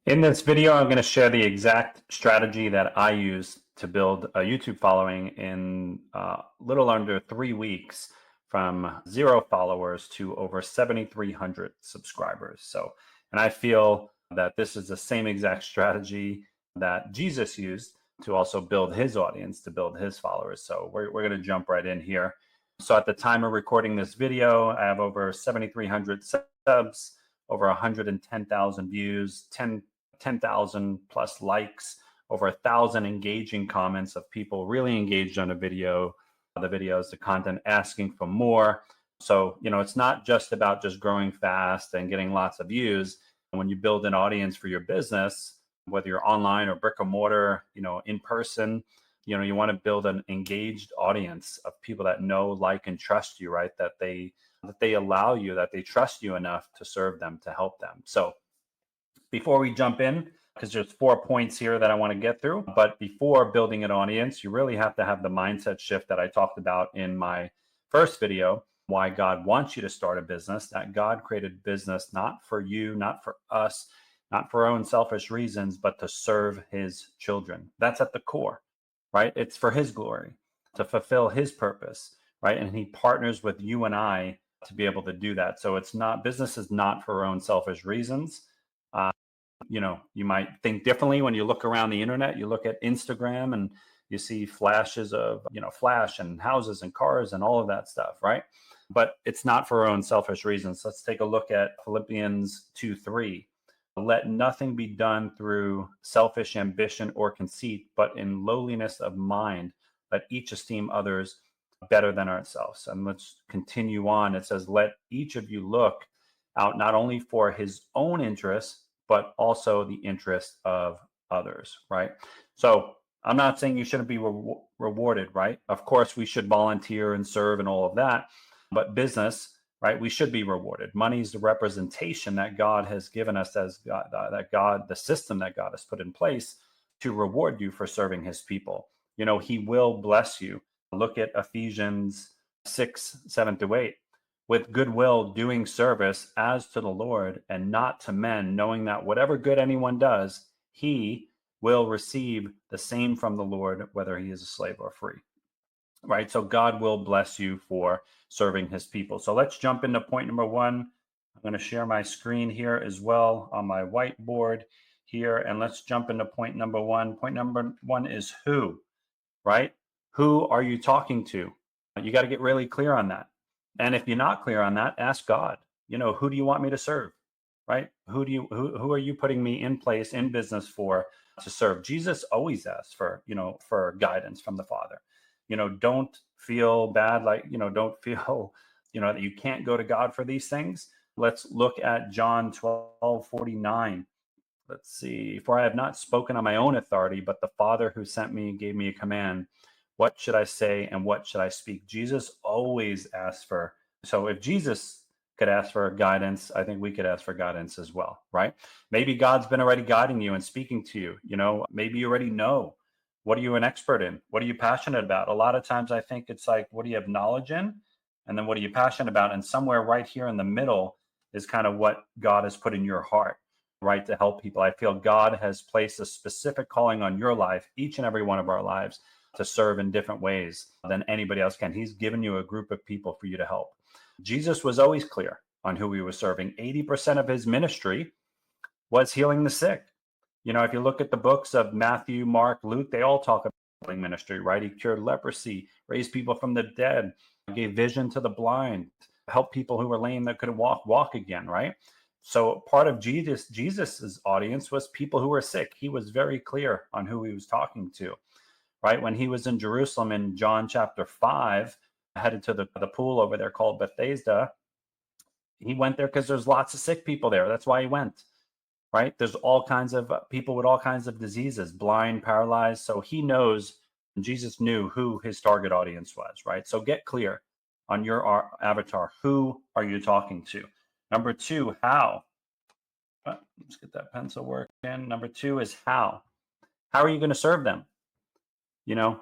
In this video, I'm going to share the exact strategy that I use to build a YouTube following in little under 3 weeks from 0 followers to over 7,300 subscribers. And I feel that this is the same exact strategy that Jesus used to also build his audience, to build his followers. So we're going to jump right in here. So at the time of recording this video, I have over 7,300 subs, over 110,000 views, 10,000 plus likes, over 1,000 engaging comments of people really engaged on the videos, the content, asking for more. So, it's not just about just growing fast and getting lots of views. When you build an audience for your business, whether you're online or brick and mortar, in person, you want to build an engaged audience of people that know, like, and trust you, right? That they allow you, that they trust you enough to serve them, to help them. So before we jump in, because there's 4 points here that I want to get through, but before building an audience, you really have to have the mindset shift that I talked about in my first video, why God wants you to start a business, that God created business not for you, not for us, not for our own selfish reasons, but to serve his children. That's at the core, right? It's for his glory, to fulfill his purpose, right? And he partners with you and I to be able to do that. So business is not for our own selfish reasons. You might think differently when you look around the internet. You look at Instagram and you see flashes of, flash and houses and cars and all of that stuff, right? But it's not for our own selfish reasons. Let's take a look at Philippians 2:3. Let nothing be done through selfish ambition or conceit, but in lowliness of mind, let each esteem others better than ourselves. And let's continue on. It says, let each of you look out not only for his own interests, but also the interest of others, right? So I'm not saying you shouldn't be rewarded, right? Of course, we should volunteer and serve and all of that, but business, right? We should be rewarded. Money is the representation that God has given us as God, the system that God has put in place to reward you for serving his people. He will bless you. Look at Ephesians 6:7-8. With goodwill, doing service as to the Lord and not to men, knowing that whatever good anyone does, he will receive the same from the Lord, whether he is a slave or free. Right? So God will bless you for serving his people. So let's jump into point number 1. I'm going to share my screen here as well on my whiteboard here. And let's jump into point number 1. Point number 1 is who, right? Who are you talking to? You got to get really clear on that. And if you're not clear on that, ask God, who do you want me to serve, right? Who are you putting me in place in business for to serve? Jesus always asks for guidance from the Father. Don't feel bad, don't feel, that you can't go to God for these things. Let's look at John 12:49. Let's see. For I have not spoken on my own authority, but the Father who sent me gave me a command. What should I say and what should I speak? Jesus always asks for. So if Jesus could ask for guidance, I think we could ask for guidance as well, right? Maybe God's been already guiding you and speaking to you. Maybe you already know. What are you an expert in? What are you passionate about? A lot of times I think it's like, what do you have knowledge in? And then what are you passionate about? And somewhere right here in the middle is kind of what God has put in your heart, right? To help people. I feel God has placed a specific calling on your life, each and every one of our lives, to serve in different ways than anybody else can. He's given you a group of people for you to help. Jesus was always clear on who he was serving. 80% of his ministry was healing the sick. If you look at the books of Matthew, Mark, Luke, they all talk about healing ministry, right? He cured leprosy, raised people from the dead, gave vision to the blind, helped people who were lame that couldn't walk again, right? So part of Jesus's audience was people who were sick. He was very clear on who he was talking to. Right? When he was in Jerusalem in John chapter 5, headed to the pool over there called Bethesda, he went there because there's lots of sick people there. That's why he went, right? There's all kinds of people with all kinds of diseases, blind, paralyzed. So he knows, and Jesus knew who his target audience was, right? So get clear on your avatar. Who are you talking to? Number 2, how? Let's get that pencil working. Number 2 is how. How are you going to serve them?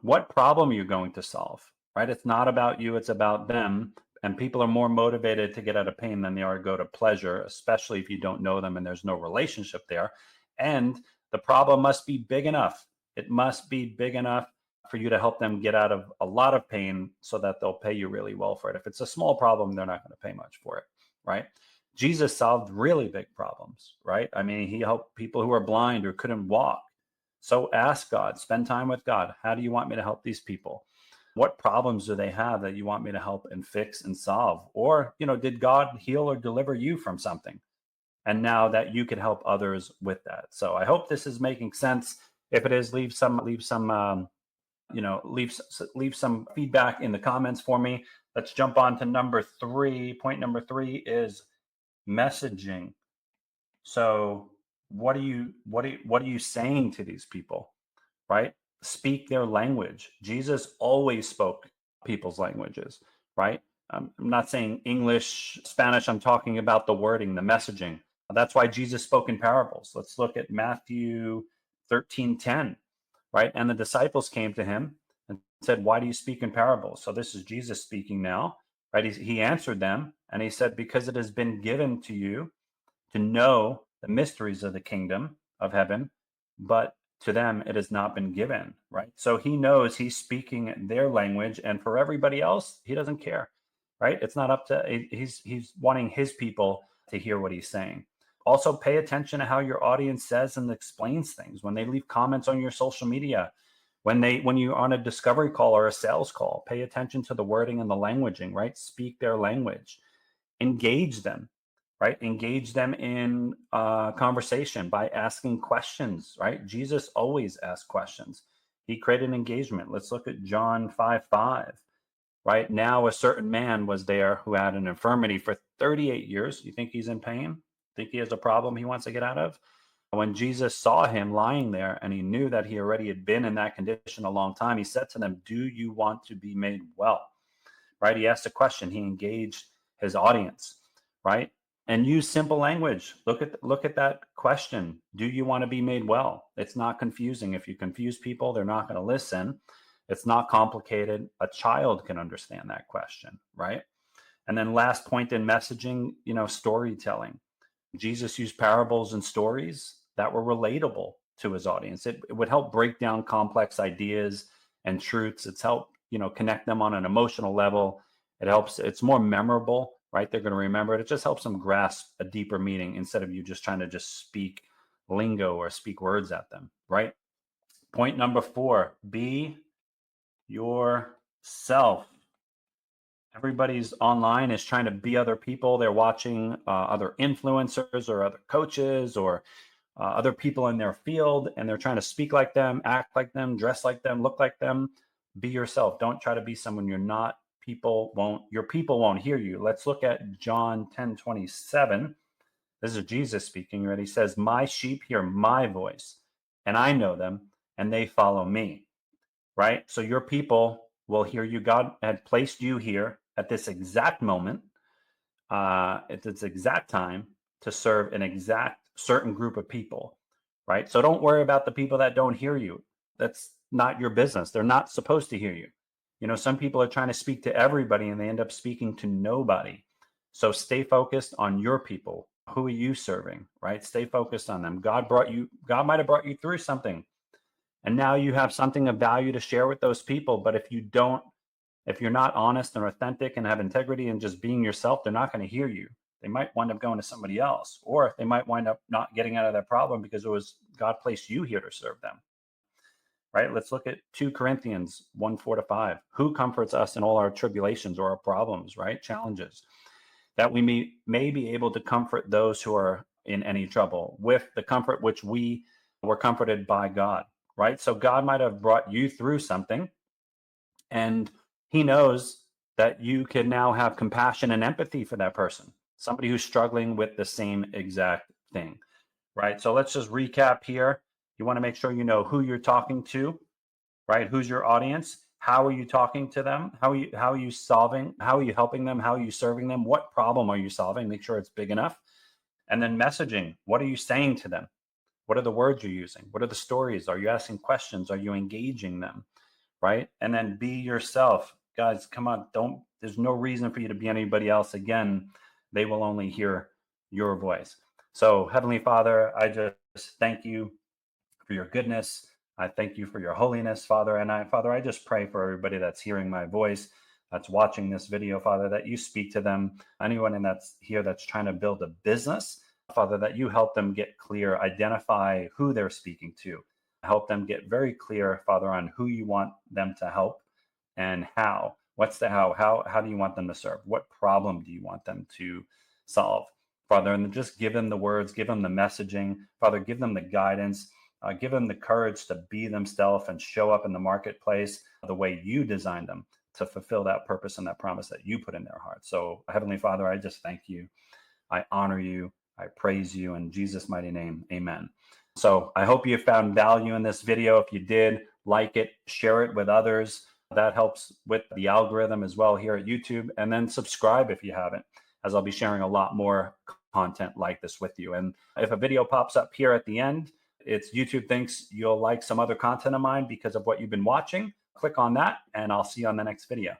What problem are you going to solve, right? It's not about you, it's about them. And people are more motivated to get out of pain than they are to go to pleasure, especially if you don't know them and there's no relationship there. And the problem must be big enough. It must be big enough for you to help them get out of a lot of pain so that they'll pay you really well for it. If it's a small problem, they're not going to pay much for it, right? Jesus solved really big problems, right? I mean, he helped people who are blind or couldn't walk. So ask God, spend time with God. How do you want me to help these people? What problems do they have that you want me to help and fix and solve? Or, did God heal or deliver you from something? And now that you could help others with that. So I hope this is making sense. If it is, leave some feedback in the comments for me. Let's jump on to number 3. Point number 3 is messaging. So what are you saying to these people, right? Speak their language. Jesus always spoke people's languages, right? I'm not saying English, Spanish. I'm talking about the wording, the messaging. That's why Jesus spoke in parables. Let's look at Matthew 13:10, right? And the disciples came to him and said, "Why do you speak in parables?" So this is Jesus speaking now, right? He answered them and he said, "Because it has been given to you to know the mysteries of the kingdom of heaven, but to them it has not been given," right? So he knows he's speaking their language, and for everybody else, he doesn't care, right? It's not up to, he's wanting his people to hear what he's saying. Also, pay attention to how your audience says and explains things when they leave comments on your social media. When you're on a discovery call or a sales call, pay attention to the wording and the languaging, right? Speak their language. Engage them, right? Engage them in conversation by asking questions, right? Jesus always asked questions. He created engagement. Let's look at John 5:5, right? Now a certain man was there who had an infirmity for 38 years. You think he's in pain? Think he has a problem he wants to get out of? When Jesus saw him lying there and he knew that he already had been in that condition a long time, he said to them, "Do you want to be made well?" Right? He asked a question. He engaged his audience, right? And use simple language. Look at that question. Do you want to be made well? It's not confusing. If you confuse people, they're not going to listen. It's not complicated. A child can understand that question, right? And then last point in messaging, storytelling. Jesus used parables and stories that were relatable to his audience. It would help break down complex ideas and truths. It's help, connect them on an emotional level. It helps, it's more memorable, right? They're going to remember it. It just helps them grasp a deeper meaning instead of you just trying to just speak lingo or speak words at them, right? Point number 4, be yourself. Everybody's online is trying to be other people. They're watching other influencers or other coaches or other people in their field, and they're trying to speak like them, act like them, dress like them, look like them. Be yourself. Don't try to be someone you're not. Your people won't hear you. Let's look at John 10:27. This is Jesus speaking, right? He says, "My sheep hear my voice, and I know them, and they follow me." Right? So your people will hear you. God had placed you here at this exact moment, at this exact time to serve an exact certain group of people, right? So don't worry about the people that don't hear you. That's not your business. They're not supposed to hear you. Some people are trying to speak to everybody and they end up speaking to nobody. So stay focused on your people. Who are you serving, right? Stay focused on them. God might have brought you through something, and now you have something of value to share with those people. But if you're not honest and authentic and have integrity and just being yourself, they're not going to hear you. They might wind up going to somebody else, or they might wind up not getting out of that problem because it was God placed you here to serve them. Right? Let's look at 2 Corinthians 1:4-5. Who comforts us in all our tribulations or our problems, right? Challenges, that we may be able to comfort those who are in any trouble with the comfort which we were comforted by God, right? So God might have brought you through something, and he knows that you can now have compassion and empathy for that person, somebody who's struggling with the same exact thing, right? So let's just recap here. You want to make sure you know who you're talking to, right? Who's your audience? How are you talking to them? How are you solving? How are you helping them? How are you serving them? What problem are you solving? Make sure it's big enough. And then messaging. What are you saying to them? What are the words you're using? What are the stories? Are you asking questions? Are you engaging them? Right? And then be yourself. Guys, come on. There's no reason for you to be anybody else. Again, they will only hear your voice. So, Heavenly Father, I just Thank you for your goodness. I thank you for your holiness, Father. And Father, I just pray for everybody that's hearing my voice, that's watching this video, Father, that you speak to them. Anyone in that's here that's trying to build a business, Father, that you help them get clear, identify who they're speaking to, help them get very clear, Father, on who you want them to help and how. What's the how? How do you want them to serve? What problem do you want them to solve, Father? And just give them the words, give them the messaging, Father. Give them the guidance, give them the courage to be themselves and show up in the marketplace the way you designed them to fulfill that purpose and that promise that you put in their heart. So, Heavenly Father, I just thank you. I honor you. I praise you in Jesus' mighty name. Amen. So I hope you found value in this video. If you did, like it, share it with others. That helps with the algorithm as well here at YouTube. And then subscribe if you haven't, as I'll be sharing a lot more content like this with you. And if a video pops up here at the end, it's YouTube thinks you'll like some other content of mine because of what you've been watching. Click on that, and I'll see you on the next video.